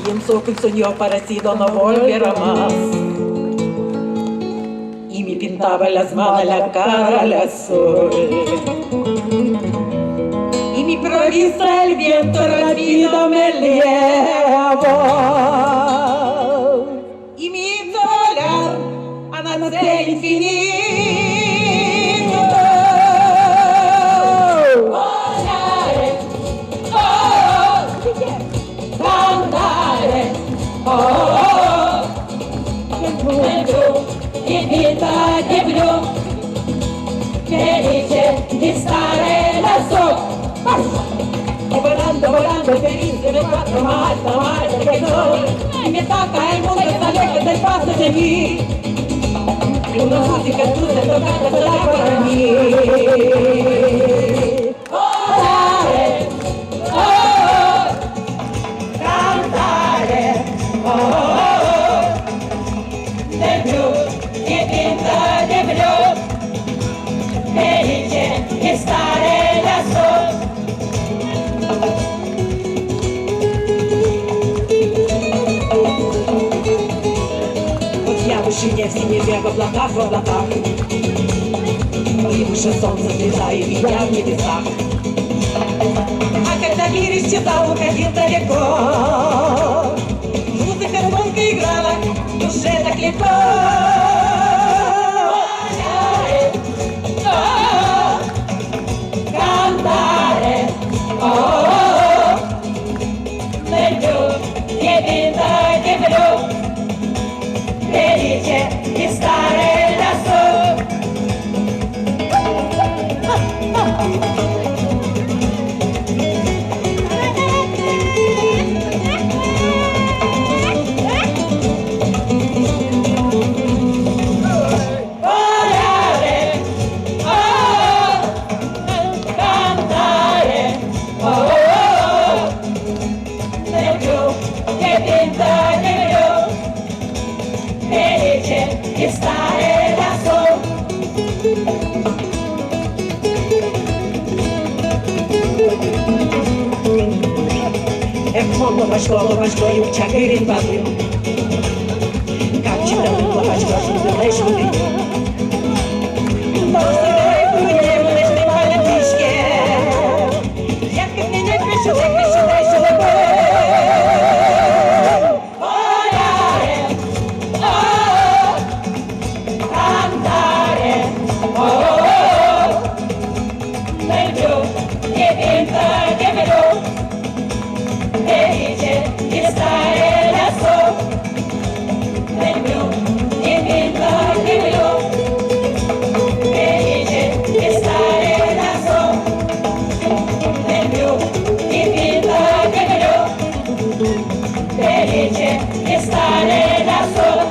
pienso que un sueño parecido no volverá más. Y me pintaba en las manos, la cara al sol. Y mi improvisa el viento rápido me llevó. Y mi hizo volar a nacer infinito. Volaré, oh, cantaré, oh, dentro di vita di blu, felice di stare lassù. Y volando, volando, feliz de los cuatro más que soy. Y me toca el mundo que salió que te pasa de mí. Y una música tú te tocas sola para mí. Volaré, oh, cantaré, oh, del blu, di pinta di blu, felice di stare lassù. В вышине, в синеве, в облаках, в облаках. И выше солнца звезда, и меня в небесах. А когда мир исчезал, уходил далеко, музыка звонко играла, в душе так легко. Cantare, oh, nel blu, di vita di blu, felice di stare lassù. Volare, oh, cantare, oh, nel blu, che pinta di blu, felice di stare lassù. Эх, мама, башко, и уча гырин бабы. Как читал, башко, что ты знаешь, что ты. Felice di stare da solo,